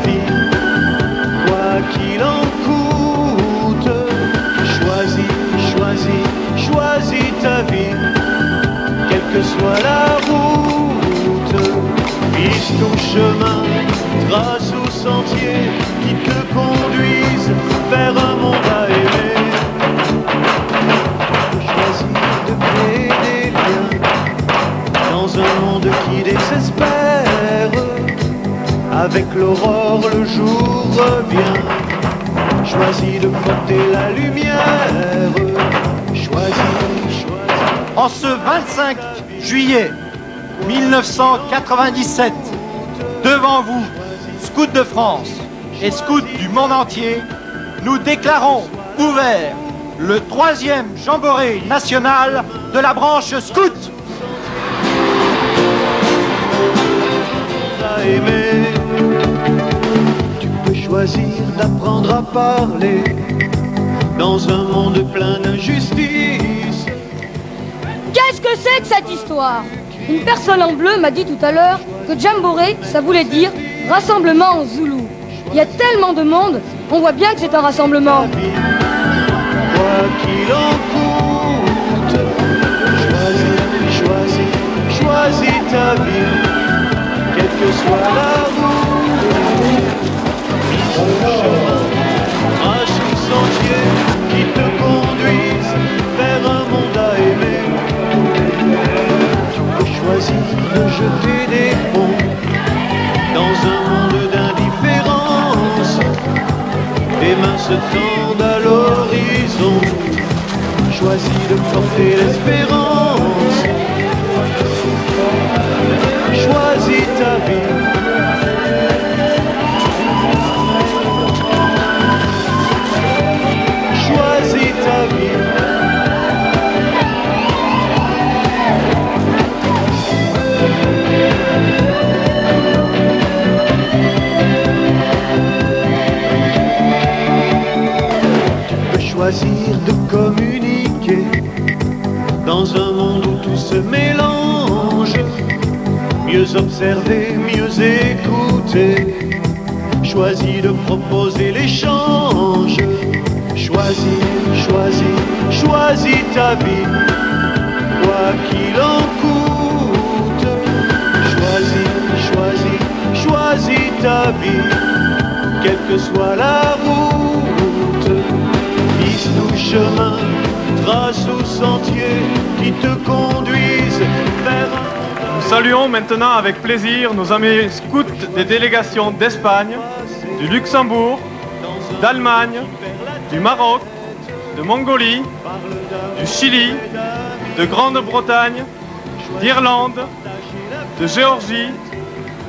vie, quoi qu'il en coûte. Choisis ta vie, quelle que soit la route. Vise ton chemin, trace au sentier qui te conduise vers un monde à aimer. Choisis de créer des liens dans un monde qui désespère. Avec l'aurore, le jour revient. Choisis de porter la lumière. Choisis. En ce 25 juillet 1997, devant vous, scouts de France et scouts du monde entier, nous déclarons ouvert le 3e Jamboree national de la branche scout. Tu peux choisir d'apprendre à parler dans un monde plein d'injustice. Qu'est-ce que c'est que cette histoire? Une personne en bleu m'a dit tout à l'heure que Jamboree, ça voulait dire rassemblement en zoulou. Il y a tellement de monde, on voit bien que c'est un rassemblement. Quoi qu'il en coûte, choisis ta vie, quelle que soit la route. Mise au chemin, marche au sentier qui te conduise vers un monde à aimer. Tu peux choisir de jeter des ponts dans un monde d'indifférence. Tes mains se tendent à l'horizon. Choisis de porter l'espérance. Choisis ta vie. Choisis ta vie. Choisir de communiquer dans un monde où tout se mélange. Mieux observer, mieux écouter. Choisis de proposer l'échange. Choisis ta vie, quoi qu'il en coûte. Choisis ta vie, quelle que soit la route. Vise ton chemin, trace au sentier qui te conduise vers un... Nous saluons maintenant avec plaisir nos amis scouts des délégations d'Espagne, du Luxembourg, d'Allemagne, du Maroc, de Mongolie, du Chili, de Grande-Bretagne, d'Irlande, de Géorgie,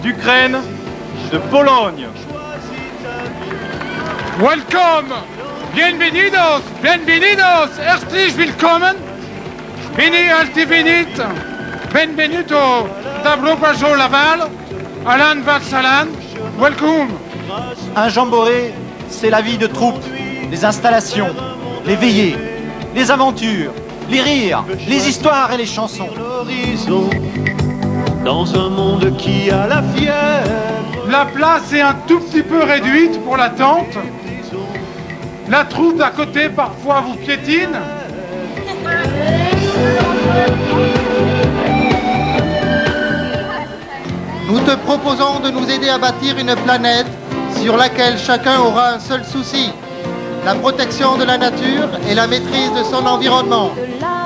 d'Ukraine, de Pologne. Welcome! Bienvenidos! Herzlich willkommen! Bene altevenit! Benvenuto! Dabrobajo Laval! Alan Valsalan! Welcome! Un jamboree, c'est la vie de troupe, les installations, les veillées, les aventures, les rires, les histoires et les chansons. Dans un monde qui a la fièvre. La place est un tout petit peu réduite pour l'attente. La troupe d'à côté parfois vous piétine. Nous te proposons de nous aider à bâtir une planète sur laquelle chacun aura un seul souci, la protection de la nature et la maîtrise de son environnement.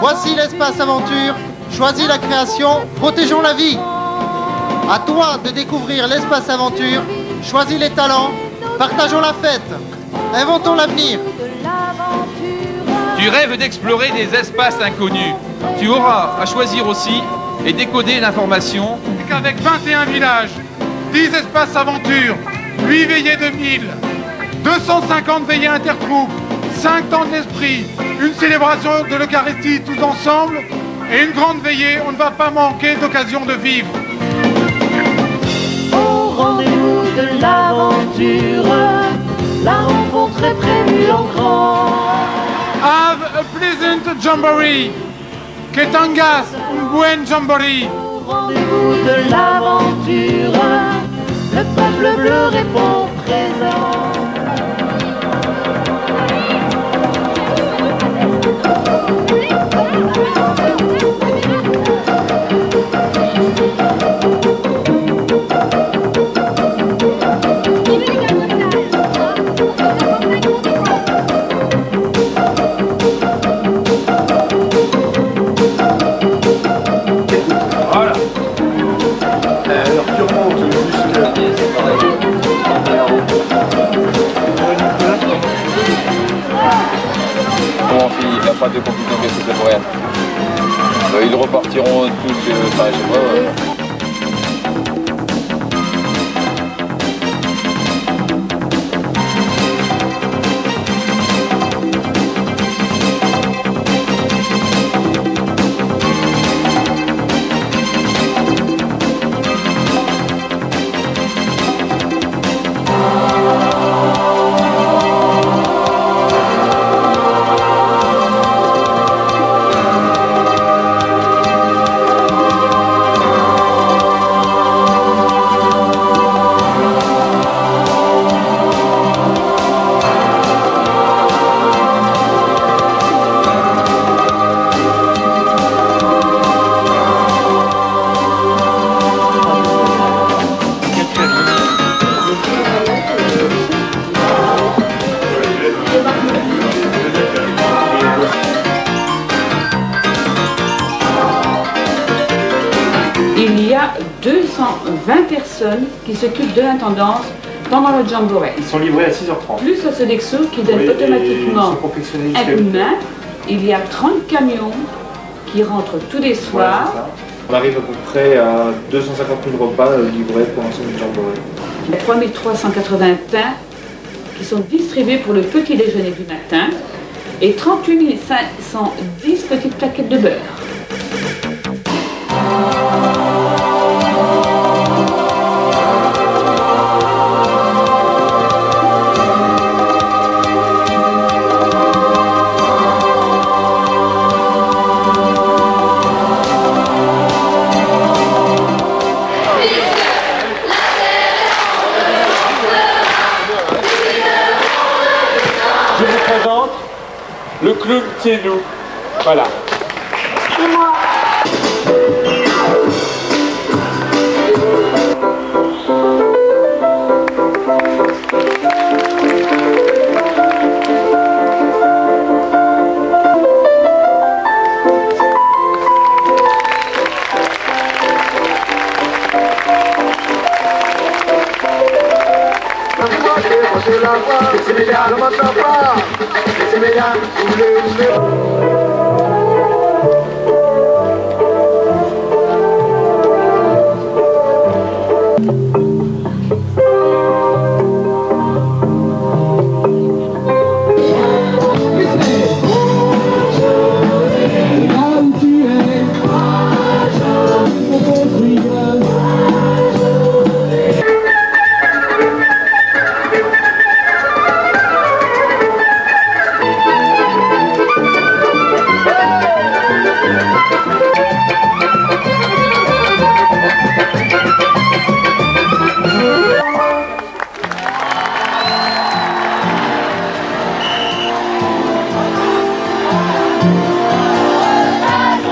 Voici l'espace aventure, choisis la création, protégeons la vie. À toi de découvrir l'espace aventure, choisis les talents, partageons la fête, inventons l'avenir. Tu rêves d'explorer des espaces inconnus. Tu auras à choisir aussi et décoder l'information. Avec 21 villages, 10 espaces aventures, 8 veillées de 1000, 250 veillées intertroupes, 5 temps de l'esprit, une célébration de l'Eucharistie tous ensemble et une grande veillée, on ne va pas manquer d'occasion de vivre. Au rendez-vous de l'aventure, la rencontre est prévue en grand. Have a pleasant jamboree. Que tengas un buen jamboree. Au rendez-vous de l'aventure, le peuple bleu répond. Alors tu remontes jusqu'à... Bon, il n'y a pas de confusion que c'est pour rien. Ils repartiront tous par chez moi. Il y a 220 personnes qui s'occupent de l'intendance pendant le jamboree. Ils sont livrés à 6h30. Plus la Sodexo qui donne automatiquement un coup de main. Il y a 30 camions qui rentrent tous les soirs. On arrive à peu près à 250 000 repas livrés pour l'ensemble du jamboree. Il y a 3380 pains qui sont distribués pour le petit déjeuner du matin et 38 510 petites plaquettes de beurre. Je vous présente le clown C'est nous. Voilà. C'est moi.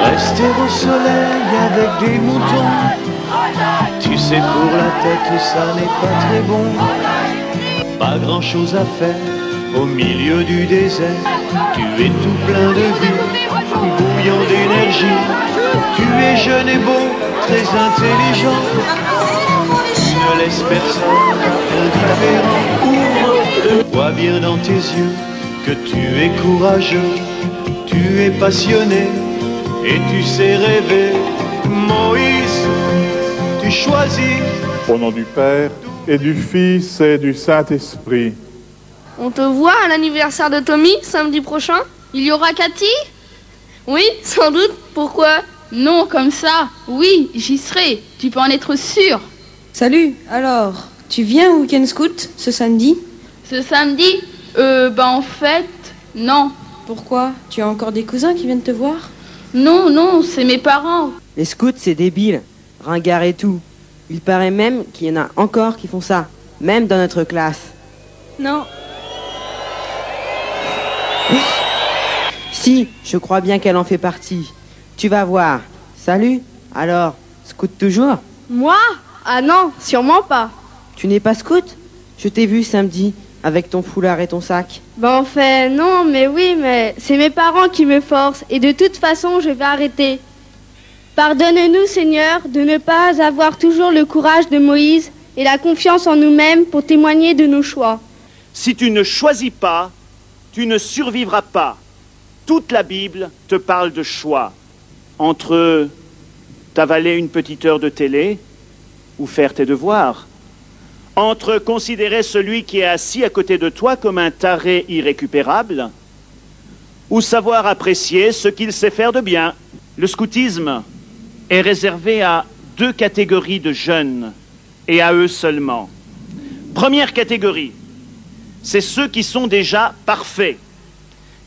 Rester au soleil avec des moutons, tu sais pour la tête ça n'est pas très bon. Pas grand chose à faire au milieu du désert, tu es tout plein de vie, bouillant d'énergie. Tu es jeune et beau, très intelligent, tu ne laisses personne indifférent. Ouvre, vois bien dans tes yeux que tu es courageux, tu es passionné et tu sais rêver. Moïse, tu choisis. Au nom du Père et du Fils et du Saint-Esprit. On te voit à l'anniversaire de Tommy samedi prochain? Il y aura Cathy? Oui, sans doute. Pourquoi? Non, comme ça. Oui, j'y serai. Tu peux en être sûr. Salut, alors, tu viens au week-end scout ce samedi? Ce samedi? En fait, non. Pourquoi? Tu as encore des cousins qui viennent te voir? Non, non, c'est mes parents. Les scouts, c'est débile, ringard et tout. Il paraît même qu'il y en a encore qui font ça, même dans notre classe. Non. Si, je crois bien qu'elle en fait partie. Tu vas voir. Salut. Alors, scout toujours? Moi? Ah non, sûrement pas. Tu n'es pas scout? Je t'ai vu samedi, avec ton foulard et ton sac. En fait, non, mais oui, mais c'est mes parents qui me forcent. Et de toute façon, je vais arrêter. Pardonne-nous, Seigneur, de ne pas avoir toujours le courage de Moïse et la confiance en nous-mêmes pour témoigner de nos choix. Si tu ne choisis pas, tu ne survivras pas. Toute la Bible te parle de choix. Entre t'avaler une petite heure de télé ou faire tes devoirs. Entre considérer celui qui est assis à côté de toi comme un taré irrécupérable ou savoir apprécier ce qu'il sait faire de bien. Le scoutisme est réservé à 2 catégories de jeunes et à eux seulement. Première catégorie, c'est ceux qui sont déjà parfaits.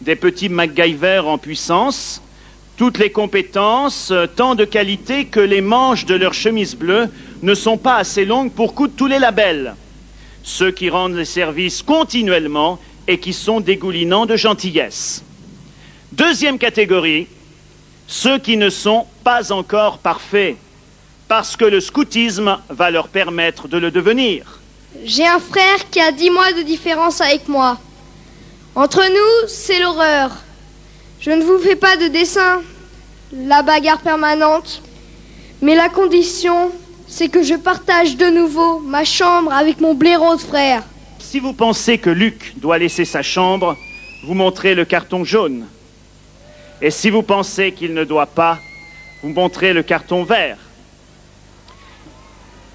Des petits MacGyver en puissance, toutes les compétences, tant de qualité que les manches de leur chemise bleue ne sont pas assez longues pour coudre tous les labels. Ceux qui rendent les services continuellement et qui sont dégoulinants de gentillesse. Deuxième catégorie, ceux qui ne sont pas encore parfaits, parce que le scoutisme va leur permettre de le devenir. J'ai un frère qui a 10 mois de différence avec moi. Entre nous, c'est l'horreur. Je ne vous fais pas de dessin, la bagarre permanente, mais la condition, c'est que je partage de nouveau ma chambre avec mon blaireau de frère. Si vous pensez que Luc doit laisser sa chambre, vous montrez le carton jaune. Et si vous pensez qu'il ne doit pas, vous montrez le carton vert.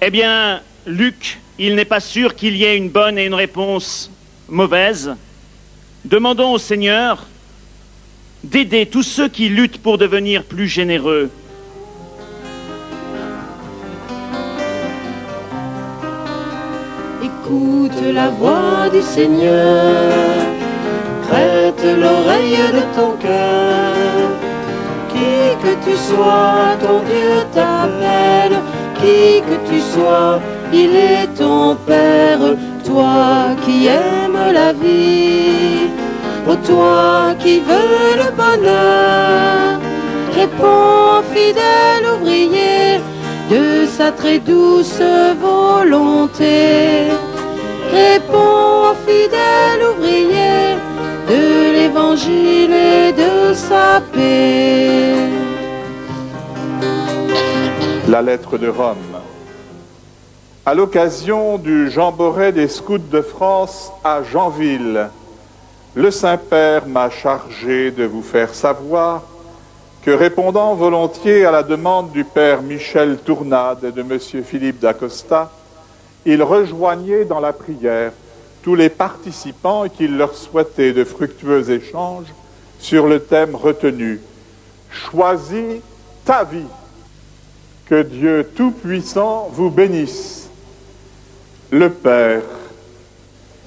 Eh bien, Luc, il n'est pas sûr qu'il y ait une bonne et une réponse mauvaise. Demandons au Seigneur d'aider tous ceux qui luttent pour devenir plus généreux. Écoute la voix du Seigneur, prête l'oreille de ton cœur. Qui que tu sois, ton Dieu t'appelle. Qui que tu sois, il est ton Père. Toi qui aimes la vie, ô toi qui veux le bonheur, réponds fidèle ouvrier de sa très douce volonté. Réponds fidèle ouvrier de l'évangile et de sa paix. La lettre de Rome. À l'occasion du Jamboree des Scouts de France à Janville, le Saint-Père m'a chargé de vous faire savoir que, répondant volontiers à la demande du Père Michel Tournade et de Monsieur Philippe d'Acosta, il rejoignait dans la prière tous les participants et qu'il leur souhaitait de fructueux échanges sur le thème retenu « Choisis ta vie ». Que Dieu Tout-Puissant vous bénisse, le Père,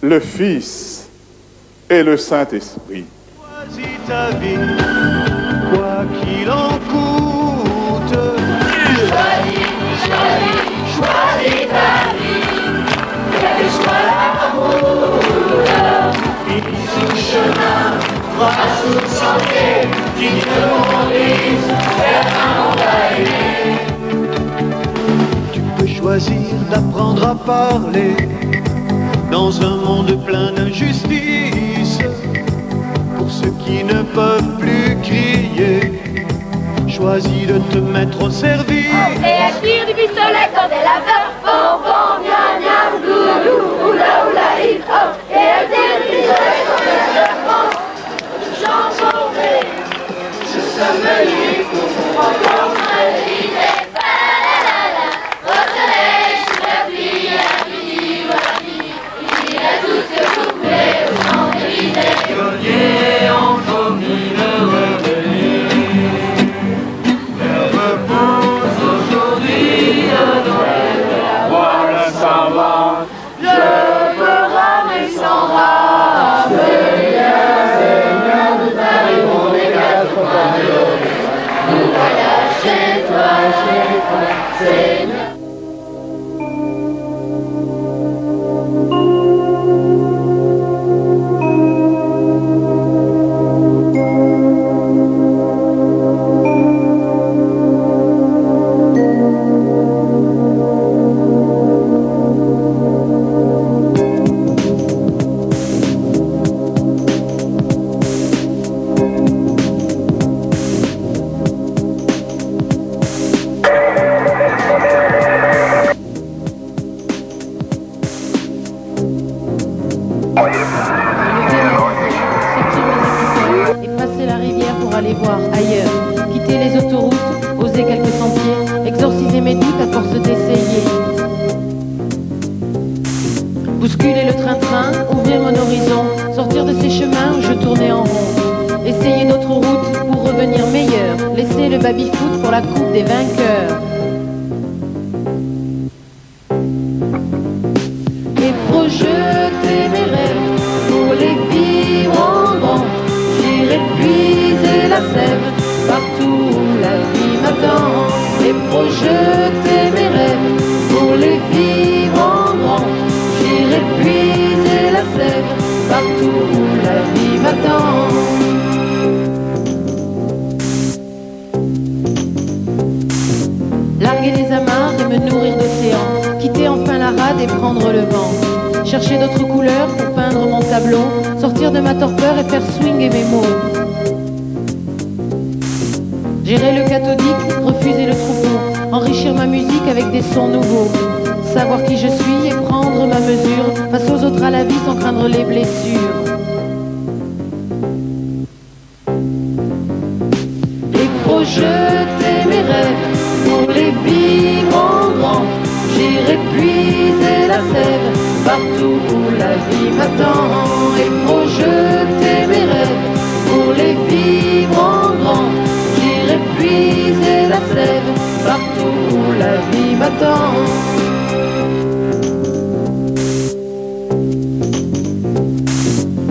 le Fils et le Saint-Esprit. Choisis ta vie, quoi qu'il en coûte. Choisis ta vie, quel que soit l'amour. Finis ce chemin, trace le sentier qui te conduise vers un monde à aimer. Tu peux choisir d'apprendre à parler dans un monde plein d'injustice. Pour ceux qui ne peuvent plus crier, choisis de te mettre au service. Et à tire du pistolet quand elle a peur. Bon, bon, gna, gna, goulou, oula, oula, hip, hop. Et à tire du pistolet quand elle a peur. J'en je sommes libre pour rencontrer l'idée. Aujourd'hui, le Noël de la voix. baby-foot pour la coupe des vainqueurs. Et projeter mes rêves pour les vivre en grand. J'irai puiser la sève partout où la vie m'attend. Et projeter mes rêves pour les vivre en grand. J'irai puiser la sève partout où la vie m'attend. Larguer les amarres et me nourrir d'océan, quitter enfin la rade et prendre le vent, chercher d'autres couleurs pour peindre mon tableau, sortir de ma torpeur et faire swinguer mes mots. Gérer le cathodique, refuser le troupeau, enrichir ma musique avec des sons nouveaux, savoir qui je suis et prendre ma mesure, face aux autres à la vie sans craindre les blessures. Et projeter mes rêves pour les vivre en grand. J'irai puiser la sève partout où la vie m'attend. Et projeter mes rêves pour les vivre en grand. J'irai puiser la sève partout où la vie m'attend.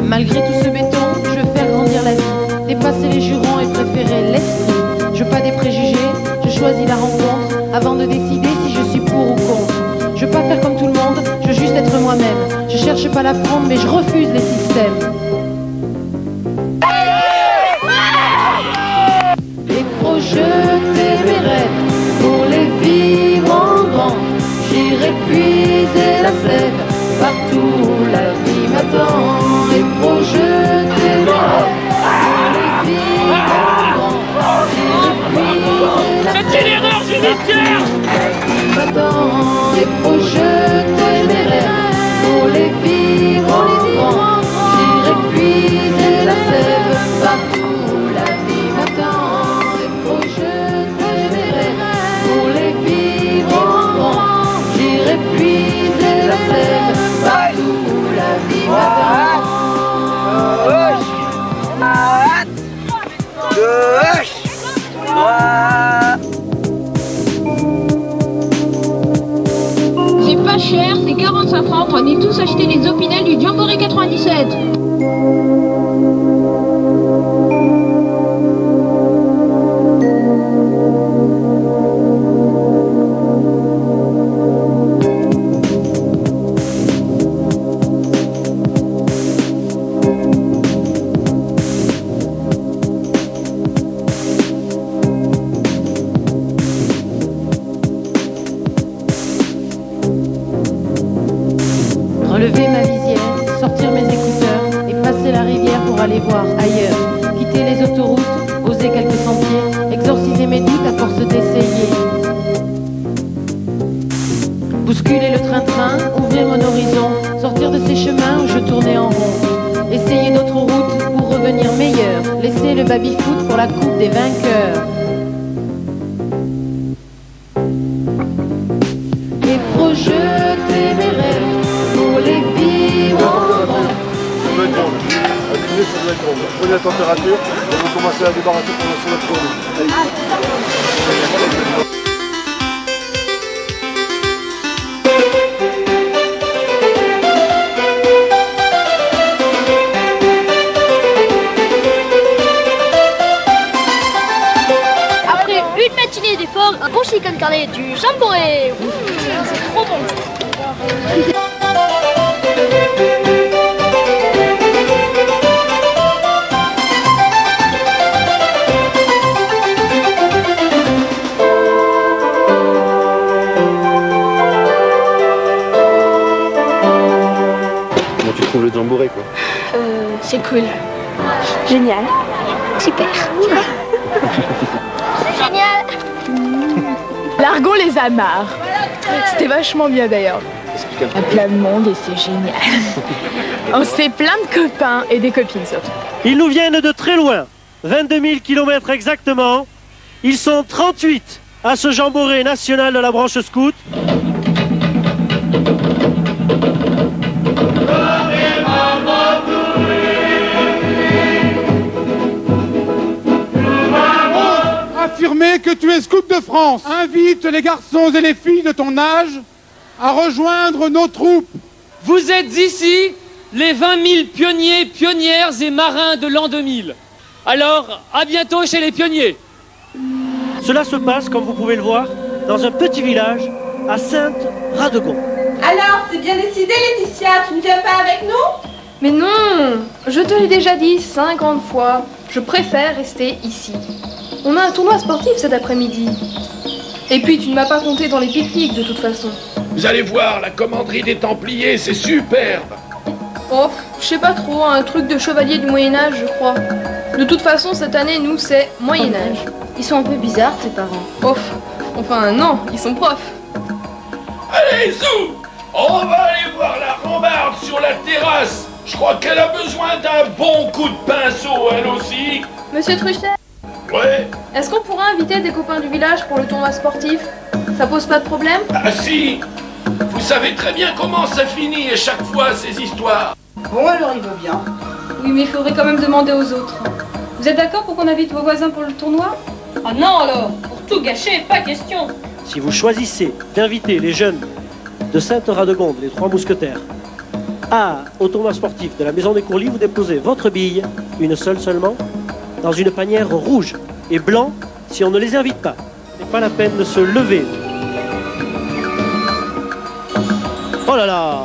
Malgré tout ce béton, je veux faire grandir la vie, dépasser les jurons et préférer l'esprit. Je veux pas des préjugés, je choisis la rencontre avant de décider si je suis pour ou contre. Je veux pas faire comme tout le monde, je veux juste être moi-même. Je cherche pas la fronde, mais je refuse les systèmes. Et projeter mes rêves pour les vivre en grand. J'irai puiser la sève partout où la vie m'attend. Et projeter mes rêves pour les vivre en grand. J'irai puiser la sève. C'est une erreur judiciaire. Et projeter mes rêves pour les vivre en grand. J'irai puiser la sève partout où la vie m'attend. Et projeter mes rêves pour les vivre en grand. J'irai puiser la sève partout où la vie m'attend. Gauche, droite. C'est pas cher, c'est 45 francs. Prenez tous acheter les Opinel du Jamboree 97. Relever ma visière, sortir mes écouteurs et passer la rivière pour aller voir ailleurs. Quitter les autoroutes, oser quelques sentiers, exorciser mes doutes à force d'essayer. Bousculer le train-train, ouvrir mon horizon, sortir de ces chemins où je tournais en rond. Essayer d'autres routes pour revenir meilleur, laisser le baby-foot pour la coupe des vainqueurs. Et projeter mes rêves pour les vivre en grand. Ça doit être bon. À diminuer, ça doit être bon. Prenez la température et on va commencer à débarrasser pour lancer notre tournée. Allez. Après une matinée d'efforts, un bon chicken carnet du Jamboree. C'est trop bon. Comment tu trouves le Jamboree, quoi? C'est cool. Génial. Super. C'est génial. L'argon les amarre. C'était vachement bien d'ailleurs. Il y a plein de monde et c'est génial. On se fait plein de copains et des copines surtout. Ils nous viennent de très loin, 22 000 km exactement. Ils sont 38 à ce Jamboree national de la branche scout. Affirmer les scouts de France invitent les garçons et les filles de ton âge à rejoindre nos troupes. Vous êtes ici les 20 000 pionniers, pionnières et marins de l'an 2000. Alors, à bientôt chez les pionniers. Cela se passe, comme vous pouvez le voir, dans un petit village à Sainte-Radegonde. Alors, c'est bien décidé, Laetitia, tu ne viens pas avec nous? Mais non, je te l'ai déjà dit 50 fois, je préfère rester ici. On a un tournoi sportif cet après-midi. Et puis tu ne m'as pas compté dans les pique-niques de toute façon. Vous allez voir, la commanderie des Templiers, c'est superbe. Oh, je sais pas trop, un truc de chevalier du Moyen-Âge, je crois. De toute façon, cette année, nous, c'est Moyen-Âge. Ils sont un peu bizarres, tes parents. Oh, enfin non, ils sont profs. Allez, Zou, on va aller voir la rambarde sur la terrasse. Je crois qu'elle a besoin d'un bon coup de pinceau, elle aussi. Monsieur Truchet? Ouais. Est-ce qu'on pourrait inviter des copains du village pour le tournoi sportif? Ça pose pas de problème? Ah si. Vous savez très bien comment ça finit à chaque fois, ces histoires. Bon, alors il va bien. Oui, mais il faudrait quand même demander aux autres. Vous êtes d'accord pour qu'on invite vos voisins pour le tournoi? Ah non alors, pour tout gâcher, pas question. Si vous choisissez d'inviter les jeunes de Sainte-Radegonde, les Trois Mousquetaires, au tournoi sportif de la Maison des Courlis, vous déposez votre bille, une seule seulement, dans une panière rouge et blanc si on ne les invite pas. Ce n'est pas la peine de se lever. Oh là là!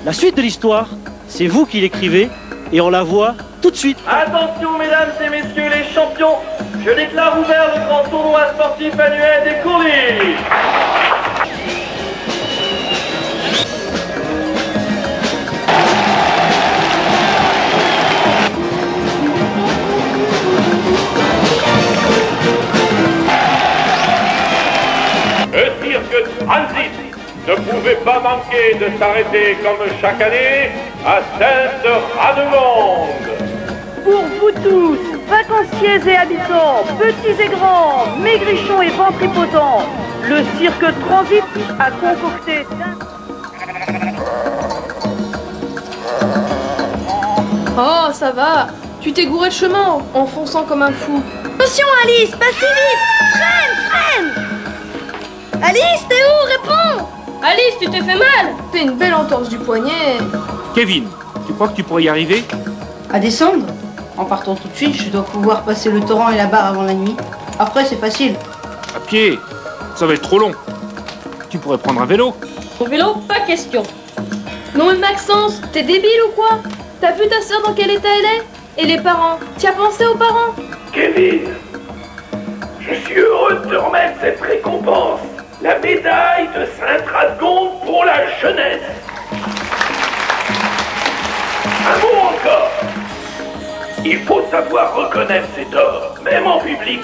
La suite de l'histoire, c'est vous qui l'écrivez et on la voit tout de suite. Attention mesdames et messieurs les champions, je déclare ouvert le grand tournoi sportif annuel des Courlis. Le cirque Transit ne pouvait pas manquer de s'arrêter comme chaque année à Sainte-Radegonde. Pour vous tous, vacanciers et habitants, petits et grands, maigrichons et ventripotents, le cirque Transit a concocté... Oh, ça va. Tu t'es gouré de chemin en fonçant comme un fou. Attention Alice, pas si vite. Freine. Alice, t'es où? Réponds. Alice, tu t'es fait mal. T'es une belle entorse du poignet. Kevin, tu crois que tu pourrais y arriver? À descendre? En partant tout de suite, je dois pouvoir passer le torrent et la barre avant la nuit. Après, c'est facile. À pied, ça va être trop long. Tu pourrais prendre un vélo. Au vélo, pas question. Non mais Maxence, t'es débile ou quoi? T'as vu ta sœur dans quel état elle est? Et les parents? T'y as pensé aux parents? Kevin, je suis heureux de te remettre cette récompense. La médaille de Sainte-Radegonde pour la jeunesse. Un mot encore. Il faut savoir reconnaître ses torts, même en public.